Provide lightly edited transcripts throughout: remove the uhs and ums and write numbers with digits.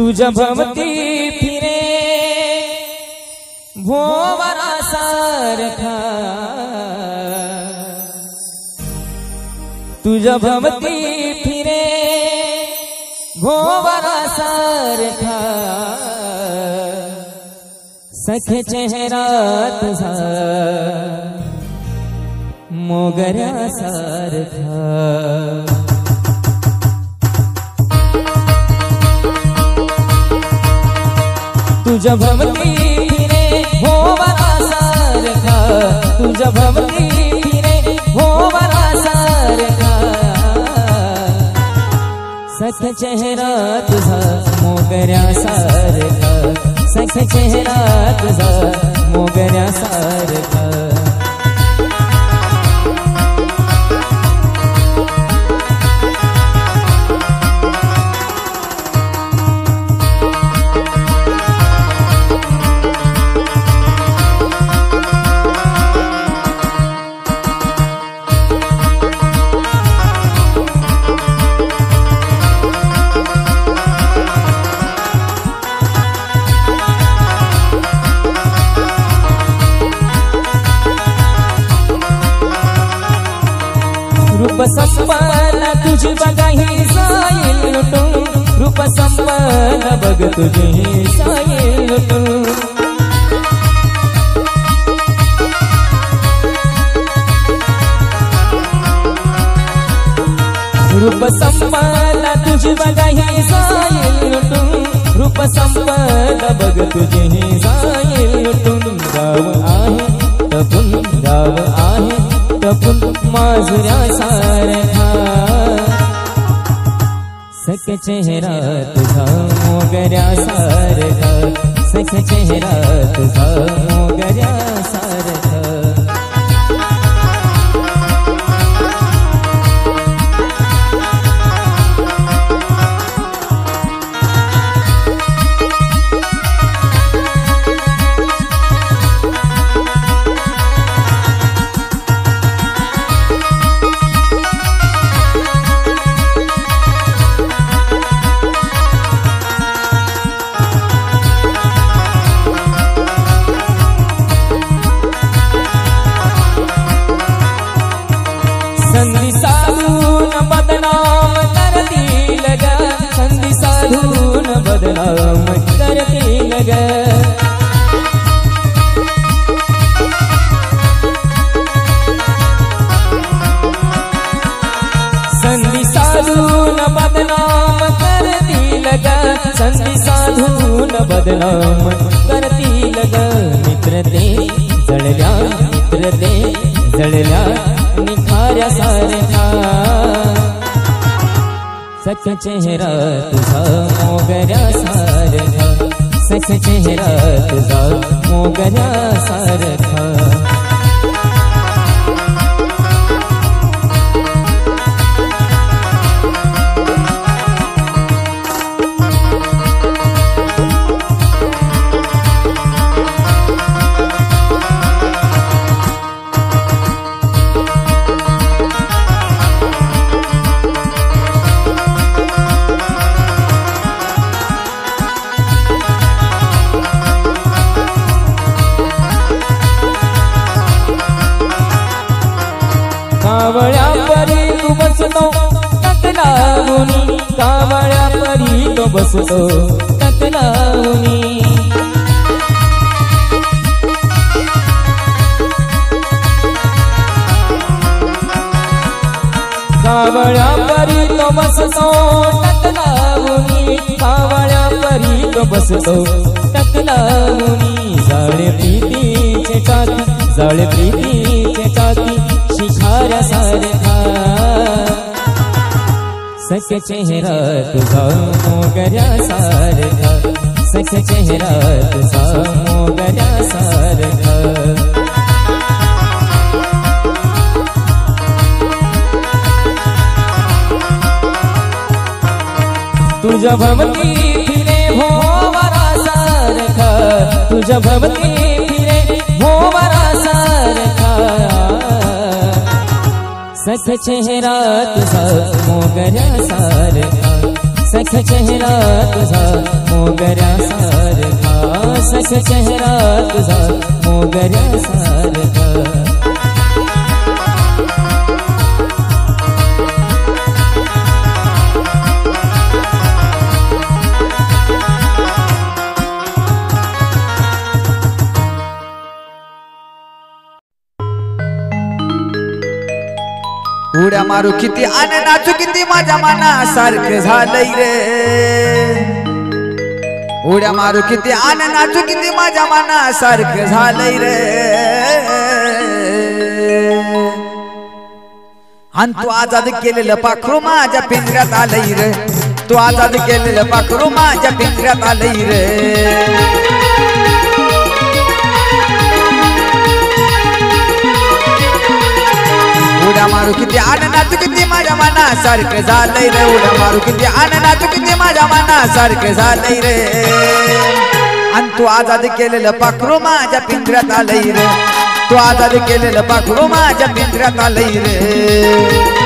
तुझ्या भवती फिरे भोवरा सारखा, तुझ्या भवती फिरे भोवरा सारखा, सखे चेहरा तुझा मोगऱ्या सारखा। तुझ्या भवती फिरे भोवरा सारखा, तुझ्या भवती फिरे भोवरा सारखा, सखे चेहरा तुझा मोगऱ्या सारखा, सखे चेहरा तुझा मोगऱ्या सारखा। रूप संपन्न तुझी बघाही साईल लुटून, रूप संपन्न बघ तुझी साईल लुटून। रूप संपन्न तुझी बघाही साईल लुटून, रूप संपन्न बघ तुझी साईल लुटून। गाव आहे तपून, गाव आहे तपून माजुऱ्या सारखा, सखे चेहरा तुझा मोगऱ्या सारखा, सखे चेहरा तुझा मोगऱ्या सारखा। संधी साधून बदनाम करतील ग, संधी साधून बदनाम करतील ग। संधी साधून बदनाम करतील ग, संधी साधून बदनाम करतील ग। मित्र ते जळल्या, मित्र ते जळल्या निखाऱ्या सारखा, सखे चेहरा तुझा मोगऱ्या सारखा, सखे चेहरा तुझा मोगऱ्या सारखा। कावळ्या परी तू बसतो तक लावूनी, कावळ्या परी तो बसतो तक लावूनी। कावळ्या परी तो बसतो तक लावूनी, कावळ्या परी तो बसतो तक लावूनी। जाळे प्रीतीचे टाकी, जाळे प्रीतीचे टाकी शिखाऱ्या सारखा, सखे चेहरा तुझा मोगऱ्या सारखा, सखे चेहरा तुझा मोगऱ्या सारखा। तुझ्या भवती फिरे भोवरा सारखा, तुझ्या भवती फिरे भोवरा सारखा, सखे चेहरा तुझा मोगऱ्या सारखा, सख्या चेहरा तुझा मोगऱ्यासारखा सख्या चेहरा तुझा मोगऱ्यासारखा उड्या मारू किती आणि नाचू किती माझ्या मनासारखं झालंय रे उड्या मारू किती आणि नाचू किती माझ्या मनासारखं झालंय रे आणि तू आजाद केलेलं पाखरू माझ्या पिंजऱ्यात आलंय रे तू आजाद केलेलं पाखरू माझ्या पिंजऱ्यात आलंय रे उड्या मारू किती आनंदात किती माझ्या मनासारखं झालंय रे उड्या मारू किती आनंदात किती माझ्या मनासारखं झालंय रे आणि तू आजाद केलेलं पाखरू माझ्या पिंजऱ्यात आलंय रे तू आजाद केलेलं पाखरू माझ्या पिंजऱ्यात आलंय रे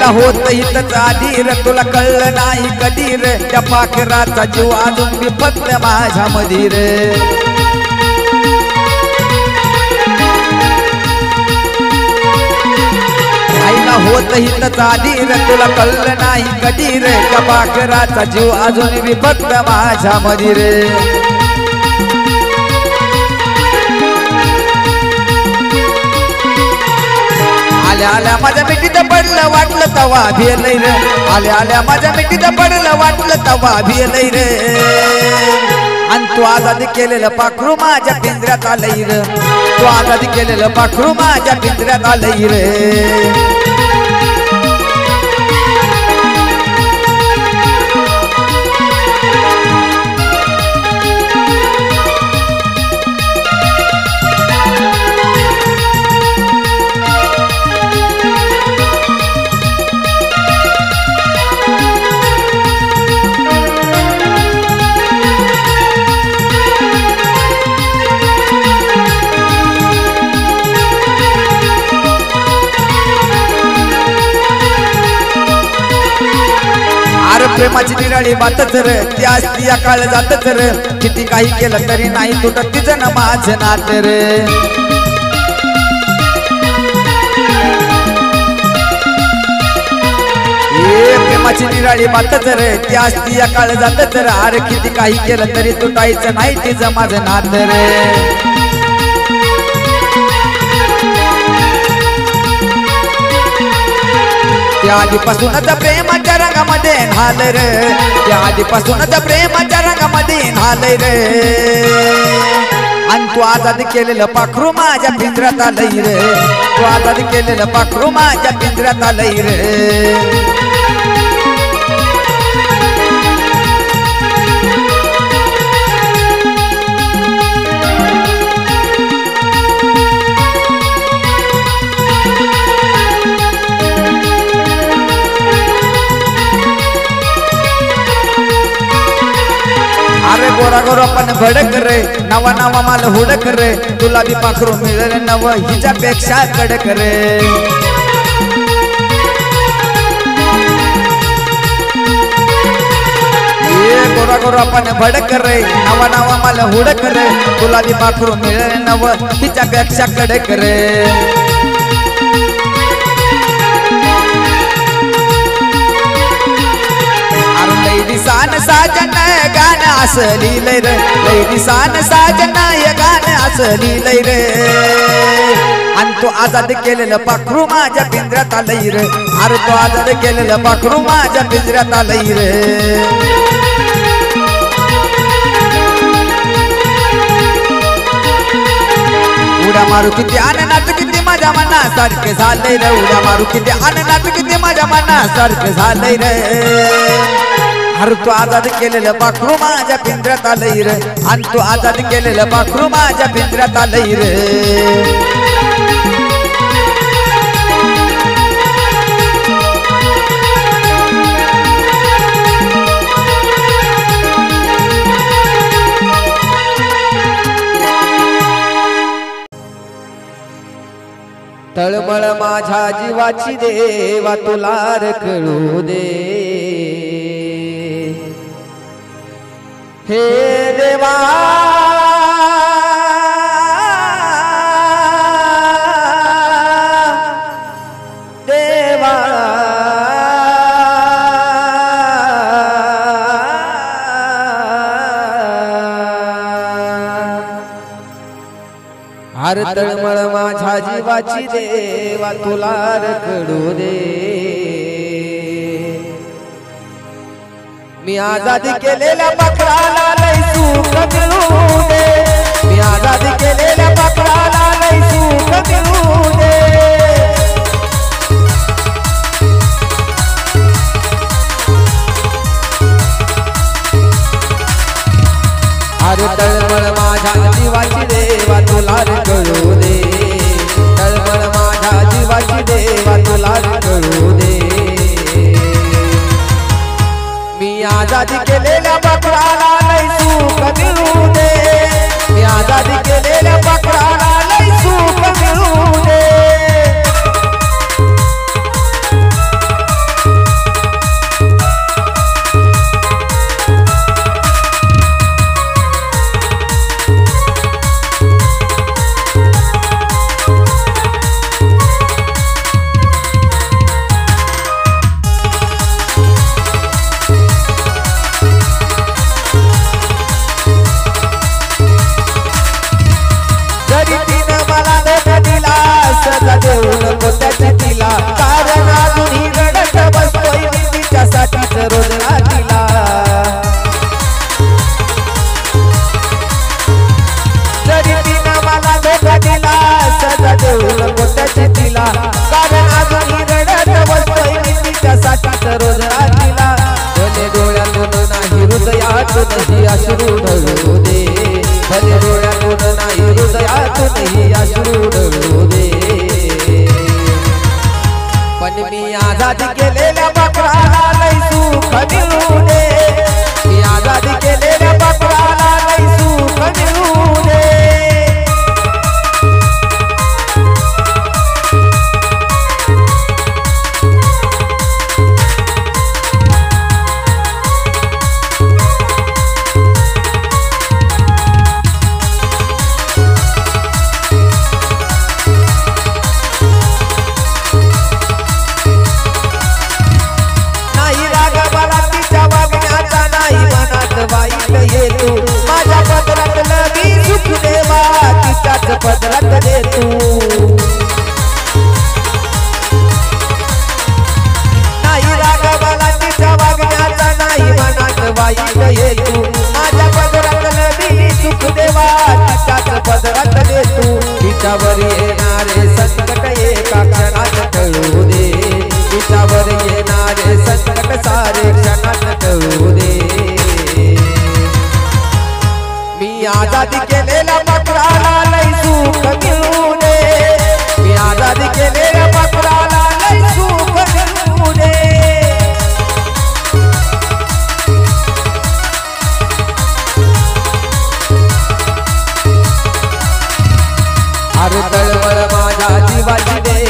होत हितच आधी रे तुला कळलं नाही कधी रे त्या पाखराचा जीव अजून मी फक्त माझ्या मधी रे राहिला होत हितच आधी रे तुला कळलं नाही कधी रे त्या पाखराचा जीव अजून मी फक्त माझ्या मधी रे आल्या आल्या माझ्या मिठीत पडलं वाटलं तवा भिलय रे आल्या आल्या माझ्या मिठीत पडलं वाटलं तवा भिलय रे आणि तू आजाद केलेलं पाखरू माझ्या पिंजऱ्यात आलंय रे तू आजाद केलेलं पाखरू माझ्या पिंजऱ्यात आलंय रे प्रेमाची निराळी बातच रे ती असती या काळ जातच रे किती काही केलं तरी नाही तुटत तिचं ना माझं नात रे प्रेमाची निराळी बातच रे ती असती या काळ जातच रे अरे किती काही केलं तरी तुटायचं नाही तिचं माझं नात रे त्या आधीपासूनच प्रेमाच्या रंगामध्ये न्हालय रे त्या आधीपासूनच प्रेमाच्या रंगामध्ये न्हालय रे आणि तू आजाद केलेलं पाखरू माझ्या पिंजऱ्यात आलंय रे तू आजाद केलेलं पाखरू माझ्या पिंजऱ्यात आलंय रे अरे गोरा गोरा पण भडक रे नवा नवा माल हुडक रे तुला बी पाखरू मिळेल नव हिच्यापेक्षा कडक रे गोरा गोरा पण भडक रे नवा नवा माल हुडक रे तुला बी पाखरू मिळेल नव हिच्यापेक्षा कडक रे लैदिसान साजन गाणं असं लिहिलंय रे लैदिसान साजन गाणं असं लिहिलंय रे आणि तो आजाद केलेलं पाखरू माझ्या पिंजऱ्यात आलंय रे अरे तो आजाद केलेलं पाखरू माझ्या पिंजऱ्यात आलंय रे उड्या मारू किती आनंदात किती माझ्या मनासारखं झालंय रे उड्या मारू किती आणि नाचू किती माझ्या मनासारखं झालंय रे अरे तू आजाद केलेलं पाखरू माझ्या पिंजऱ्यात आलंय रे आणि तू आजाद केलेलं पाखरू माझ्या पिंजऱ्यात आलंय रे तळमळ माझ्या जीवाची देवा तुला रे कळू दे हे देवा देवा अरे तळमळ माझ्या जीवाची देवा तुला रे कळू दे मी आजादी केलेल्या पाखराला लय सुख मिळू दे मी आजादी केलेल्या पाखराला लय सुख मिळू दे अरे तळमळ माझ्या जीवाची देवा तुला रे कळू दे तळमळ माझ्या जीवाची देवा तुला रे कळू दे मी आजादी केलेल्या पाखराला लय सुख मिळू दे मी आजादी केलेल्या पाखराला लय सुख मिळू दे देऊ नको त्याच्या तिला कारण अजूनही रडत बसतोय मी तिच्यासाठीच रोज रात्रीला जरी तिनं मला धोका दिला सजा देऊ नको त्याच्या तिला कारण अजूनही रडत बसतोय मी तिच्यासाठीच रोज रात्रीला भले डोळ्यातून नाही हृदयातूनही अश्रू ढळू दे भले डोळ्यातून नाही हृदयातूनही अश्रू ढळू दे पण मी आजादी केलेल्या पाखराला लय सुख मिळू दे मी आजादी केलेल्या पाखराला लय सुख मिळू दे वाईट येतो माझ्या पदरात लगी सुख देवा तिच्याच पदरात देतो नाही राग मला तिच्या वागण्याचा नाही मनात वाईट येतो माझ्या पदरात लगी सुख देवा तिच्याच पदरात देतो तिच्यावर येणारे संकट एका क्षणात टळू दे तिच्यावर येणारे संकट सारे क्षणात टळू दे मी आजादी केलेल्या पाखराला लय सुख मिळू दे मी आजादी केलेल्या पाखराला लय सुख मिळू दे अरे तळमळ माझ्या जीवाची दे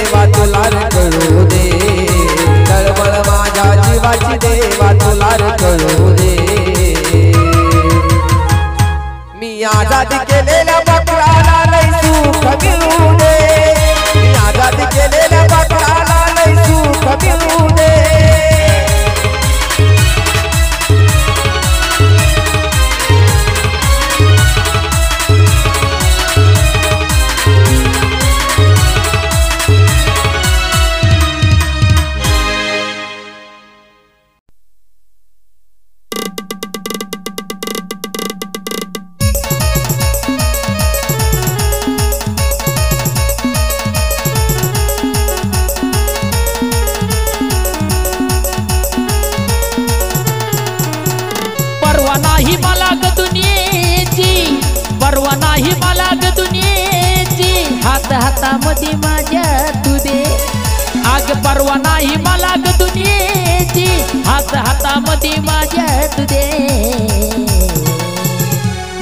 ग परवा नाही मला ग दुनियेची हात हातामध्ये माझ्या तुझे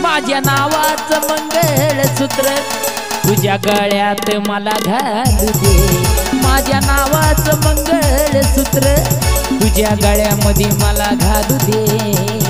माझ्या नावाचं मंगळसूत्र तुझ्या गळ्यात मला घालू दे माझ्या नावाचं मंगळसूत्र तुझ्या गळ्यामध्ये मला घालू दे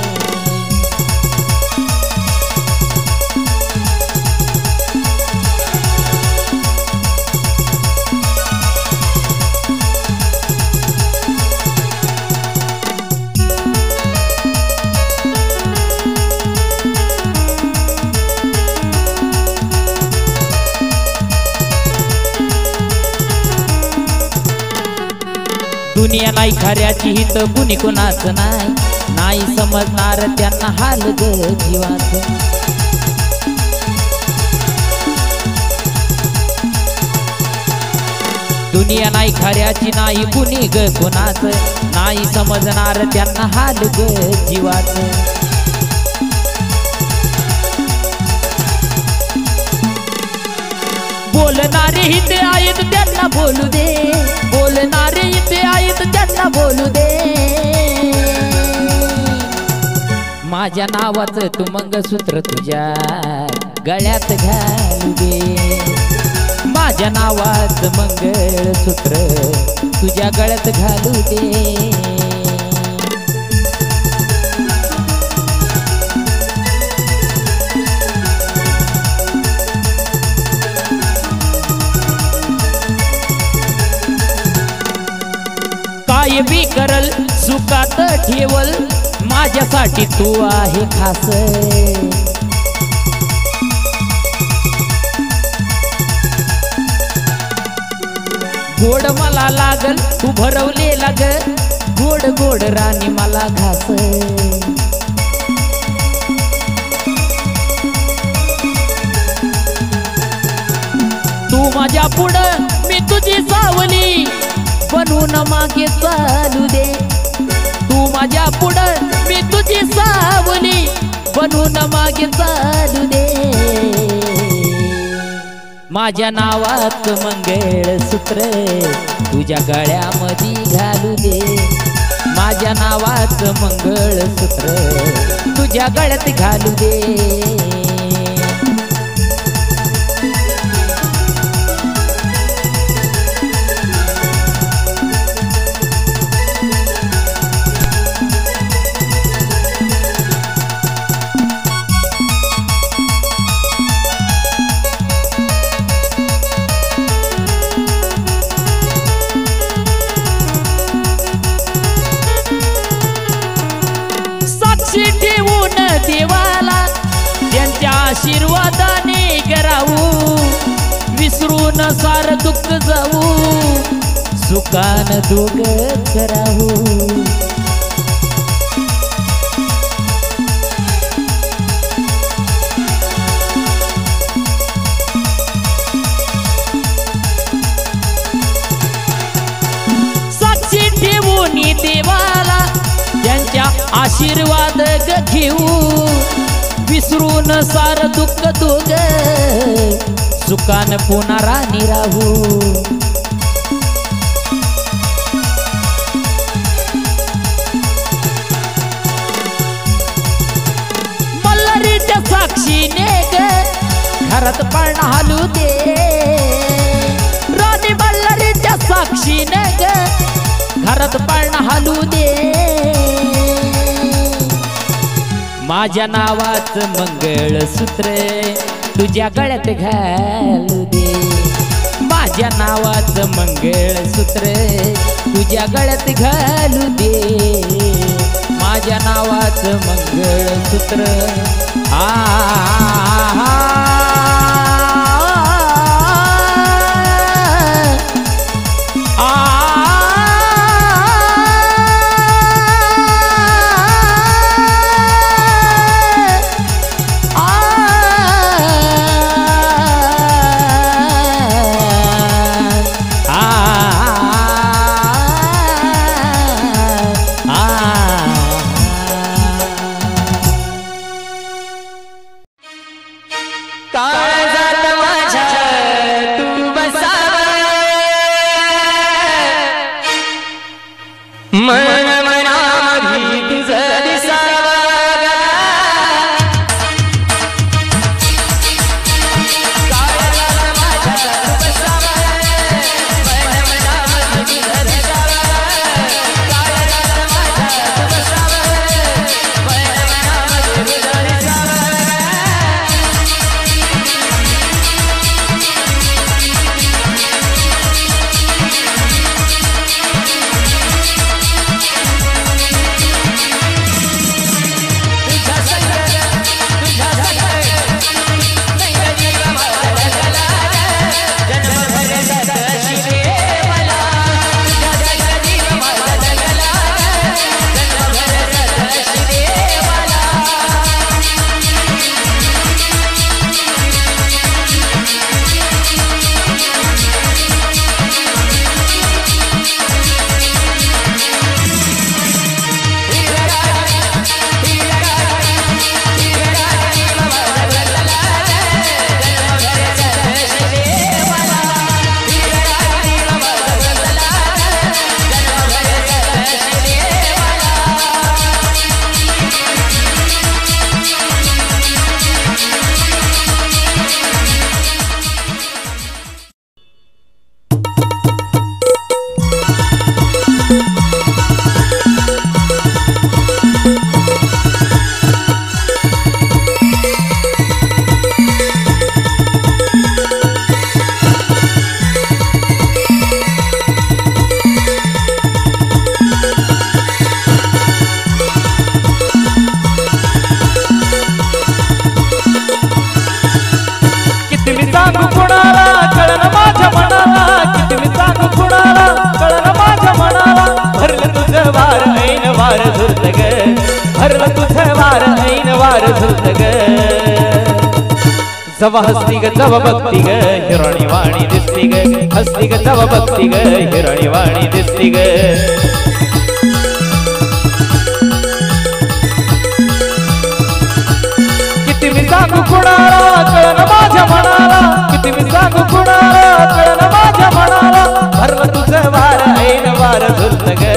दुनिया नाही खऱ्याची हित कुणी कुणाच नाही समजणार त्यांना हाल ग जीवाचं दुनिया नाही खऱ्याची नाही कुणी ग कुणाच नाही समजणार त्यांना हाल ग जीवाचं बोलणारे हिते आहेत त्यांना बोलू दे बोलणारे इथे आहेत त्यांना बोलू दे माझ्या नावाचं तू मंगळसूत्र तुझ्या गळ्यात घालू दे माझ्या नावाचं मंगळसूत्र तुझ्या गळ्यात घालू दे काय बी करल सुखात ठेवल माझ्यासाठी तू आहे खास गोड मला लागल तू भरवलेला ग गोड गोड राणी मला घास तू माझ्या पुढं मी तुझी सावली बनून मागे चालू दे तू माझ्या पुढं मी तुझी सावली बनून मागे चालू दे माझ्या नावात मंगळसूत्र तुझ्या गळ्यामध्ये घालू दे माझ्या नावात मंगळसूत्र तुझ्या गळ्यात घालू दे ठेवून देवाला त्यांच्या आशीर्वादाने करावू विसरून सार दुःख जाऊ सुखान दोघंच राहू साक्षी ठेवून देवाला त्यांच्या आशीर्वाद घेऊ विसरून सार दुःख दोघ सुखान पुन्हा राणी राहू मल्हारीच्या साक्षीने ग घरात पाळणा हालू दे राणी मल्हारीच्या साक्षीने ग घरात पाळणा हालू दे माझ्या नावाचं मंगळसूत्र तुझ्या गळ्यात घालू दे माझ्या नावाचं मंगळसूत्र तुझ्या गळ्यात घालू दे माझ्या नावाचं मंगळसूत्र मन मनामधी तुझं दिसावं जवा हस्ती ग जवा बघती ग हिरणी वाणी दिसती ग हस्ती ग जवा बघती ग हिरणी वाणी दिसती ग किती मी सांगू कुणाला कळण माझ्या मनाला किती मी सांगू कुणाला कळण माझ्या मनाला भरलं तुझं वार ऐन वार झुरत ग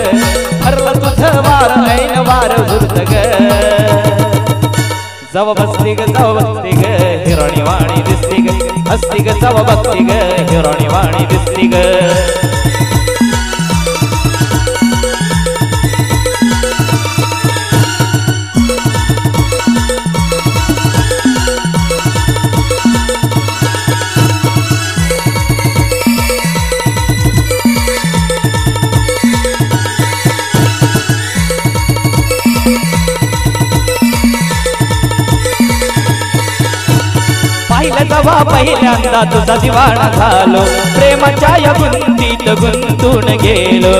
भरलं तुझं वार ऐन वार झुरत ग जवा बसती ग जवा बसती ग हिरणी वाणी दिसती ग हसती ग जवा बसती ग हिरणी वाणी दिसती ग जवा पहिल्यांदा तुझा दिवाणा झालो प्रेमाच्या या गुंतीत गुंतून गेलो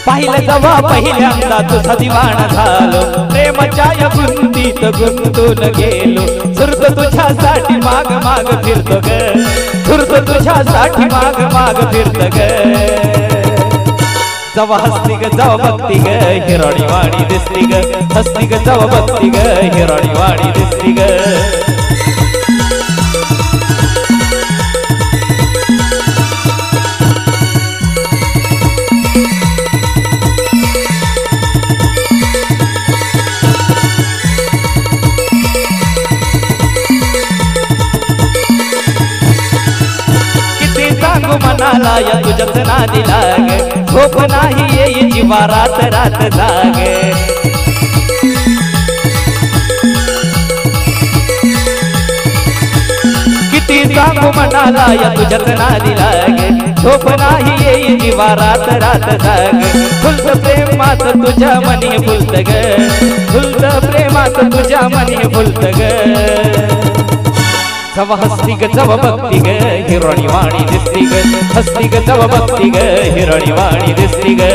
पाहिलं जवा पहिल्यांदा तुझा दिवाणा झालो प्रेमाच्या या गुंतीत गुंतून गेलो सुरत तुझ्यासाठी माग माग फिरतो ग सुरत तुझ्यासाठी माग माग फिरतो ग जवा हस्ती ग जवा बघती ग हिरणी वाणी दिसती ग हस्ती ग जवा बघती ग हिरणी वाणी दिसती ग मनाला या तुझ्याच नादी लाग झोप नाही येई जीवा रात रात जाग किती सांगू मनाला या तुझ्याच नादी लाग झोप नाही येई जीवा रात रात जाग फुलत प्रेमात तुझ्या मनी फुलत ग फुलत प्रेमात तुझ्या मनी फुलत ग जवा हस्ती ग जवा बघती ग हिरणी वाणी दिसती ग हस्ती ग जवा बघती ग हिरणी वाणी दिसती ग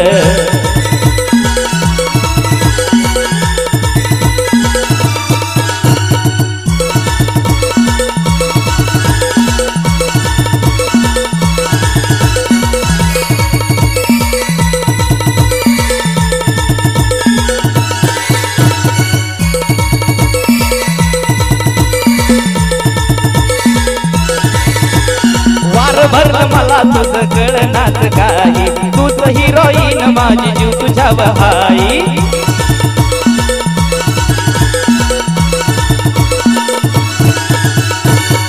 भरलं मला तुझं कळनाच काही तूच हिरोईन माझी जीव तुझ्यावर हाई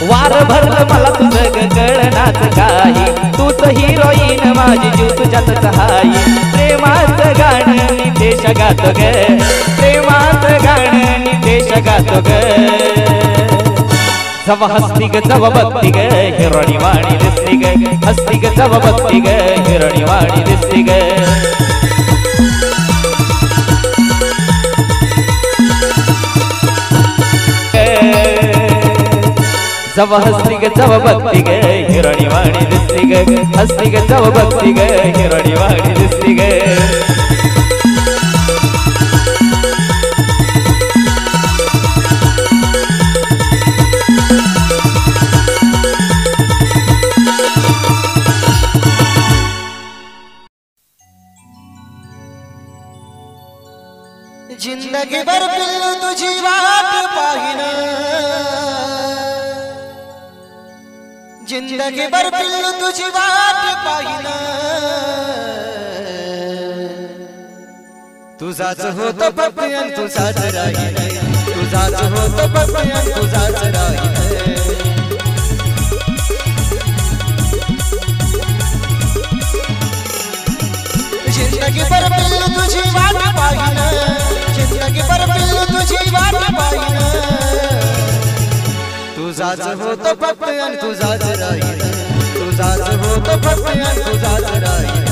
वार भरलं मला तुझं कळनाच काही तूच हिरोईन माझी जीव तुझ्यातच हाई प्रेमाचं गाणं नितेश गातो ग प्रेमाचं गाणं नितेश गातो ग जव हस्ती ग जव बघती ग हिरणी वाणी दिसती ग हस्ती ग जव बघती ग हिरणी वाणी दिसती ग जव हस्ती ग जव बघती ग हिरणी वाणी दिसती ग हस्ती ग जव बघती ग हिरणी वाणी दिसती ग जिंदगी भर पिल्लू तुझी वाट पाहिन जिंदगी भर पिल्लू तुझी वाट पाहिन तुझाच होतो पपयन तुझाच राहीन तुझाच होतो पपयन तुझाच राहीन जिंदगी भर पिल्लू तुझी वाट पाहिन जिंदगी भर पिल्लू तुझी वाट पाहिन तुझाच होतो पपयन तुझाच राहीन तुझाच होतो पपयन तुझाच राहीन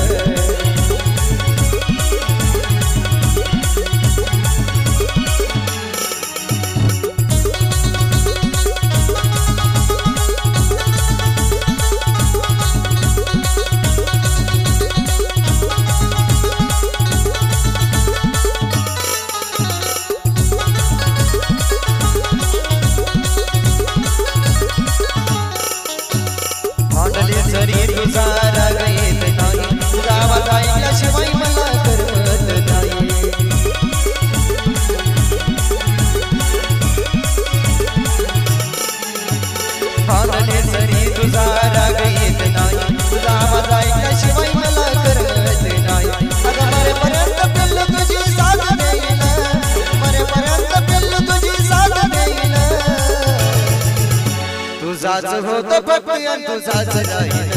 तुझाच होतो पपयन तुझाच राहीन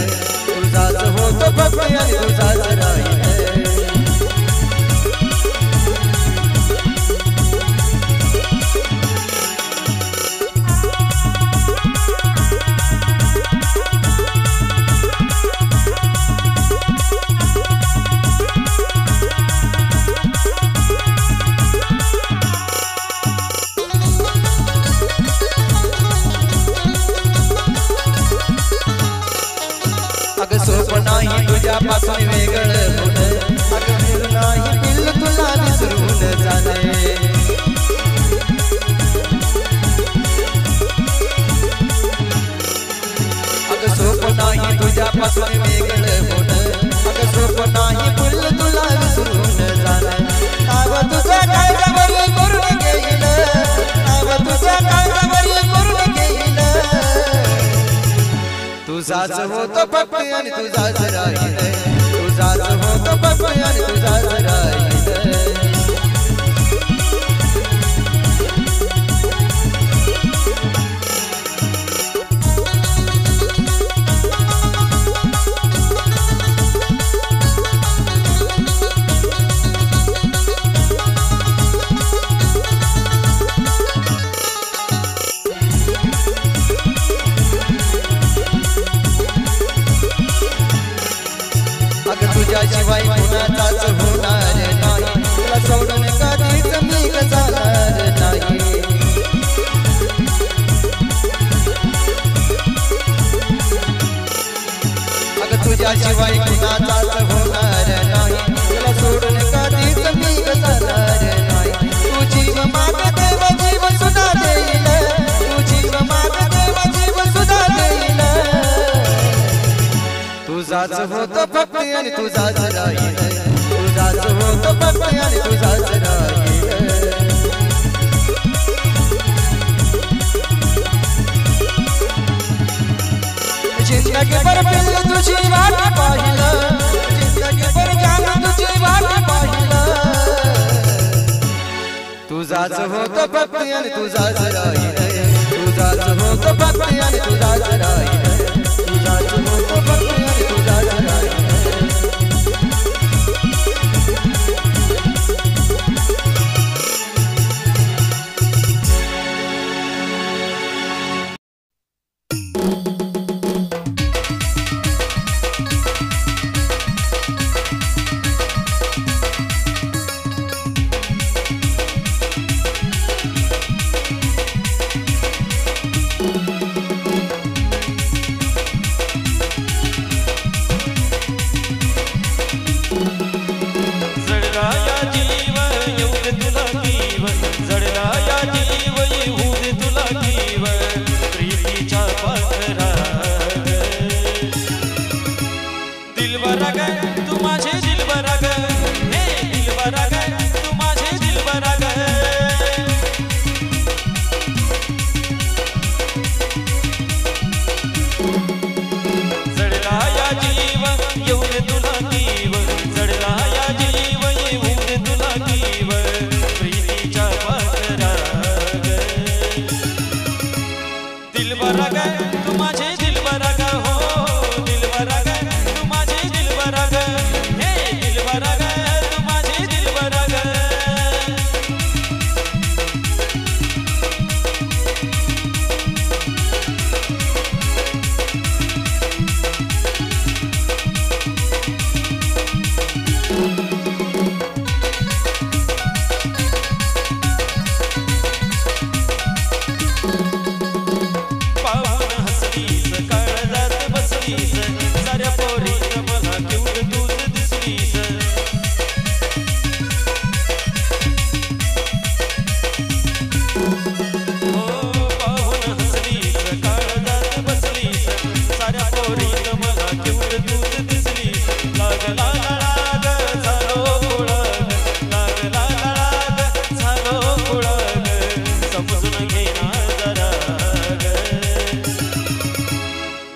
तुझाच होतो पपयन तुझाच राहीन नाही तुझ्यापासून वेगळं होणं अगं नाही पिल्लू तुला विसरून जाणे अगं सोपं नाही तुझ्यापासून वेगळं होणं अगं सोपं नाही पिल्लू तुला विसरून जाणे नाव तुझं काळजावरी करून घेईल नाव तुझं काळजावरी करून घेईल तुझाच होतो पपयन तुझाच राहीन तुझाच होतो पपयन तुझाच राहीन तुझ्याशिवाय कुणाचाच होणार नाही तुला सोडून कधीच मी जाणार नाही अगं तुझ्याशिवाय कुणाचाच होणार नाही तुला सोडून कधीच मी जाणार नाही तू जीव माग देव जीव सुद्धा देईल तू जीव माग देव जीव सुद्धा देईल तुझाच होतो पपयन तुझाच राहीन तुझाच होतो पपयन तुझाच राहीन जिंदगी जिंदगीभर पिल्लू तुझी वाट पाहिलं, जिंदगीभर जाण तुझी वाट पाहिलं. तुझाच होत भक्ती आणि तुझाच राहील, तुझाच होत भक्ती आणि तुझाच राहील, तुझाच होत भक्ती आणि तुझाच राहील.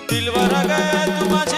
दिलवर ग तू माझ्या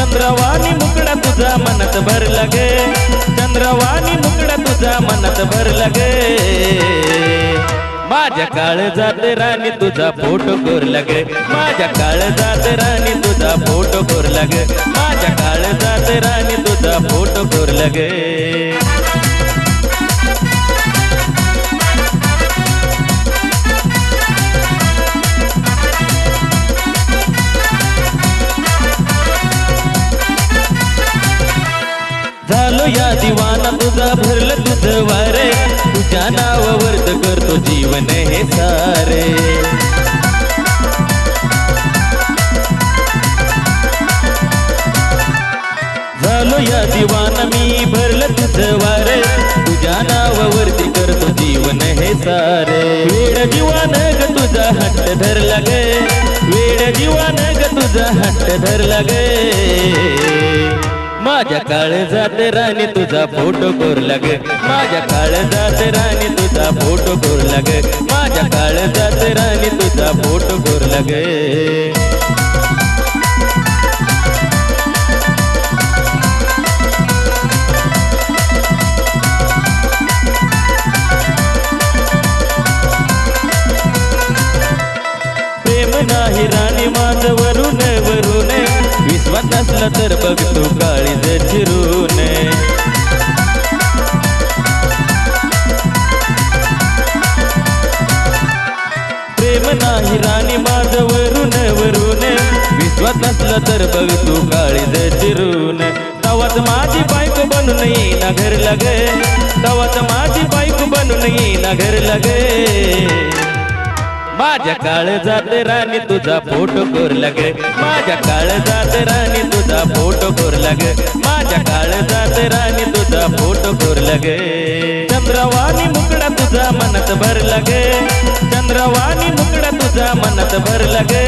चंद्रवाणी मुकड़ा तुझा मनात भरला गे चंद्रवाणी मुकड़ा तुझा मनात भरला गे माझ्या काळजात राणी तुझा फोटो कोरला गे माझ्या काळजात राणी तुझा फोटो कोरला गे माझ्या काळजात राणी तुझा फोटो कोरला गे झालो या दिवाना तुझा भरलं तुझं वारे तुझ्या नावावर करतो जीवन हे सारे झालो या दिवाना मी भरलं तुझं वारे तुझ्या नावावरती करतो जीवन हे सारे वेड जीवान ग तुझा हट्ट धरला गे वेड जीवान ग तुझा हट्ट धरला गे माझ्या काळजात राणी तुझा फोटो कोरला गे माझ्या काळजात राणी तुझा फोटो कोरला गे माझ्या काळजात राणी तुझा फोटो कोरला गे प्रेम नाही राणी माझं वरून वरून विश्वास असला तर बघ तू काळीज चिरून प्रेम नाही राणी माझं वरून वरून विश्वास असला तर बघ तू काळीज चिरून तवाच माझी बायको बनून येईना घर लागे तवाच माझी बायको बनून येईना घर लागे माझ्या काळजात राणी तुझा फोटो कोरला गे माझ्या काळजात राणी तुझा फोटो कोरला गे माझ्या काळजात राणी तुझा फोटो कोरला गे चंद्रवाणी मुकड़ा तुझा मनात भरला गे चंद्रवाणी मुकड़ा तुझा मनात भरला गे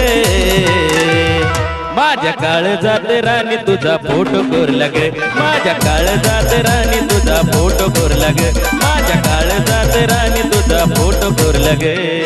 माझ्या काळजात राणी तुझा फोटो कोरला गे माझ्या काळजात राणी तुझा फोटो कोरला गे माझ्या काळजात राणी तुझा फोटो कोरला गे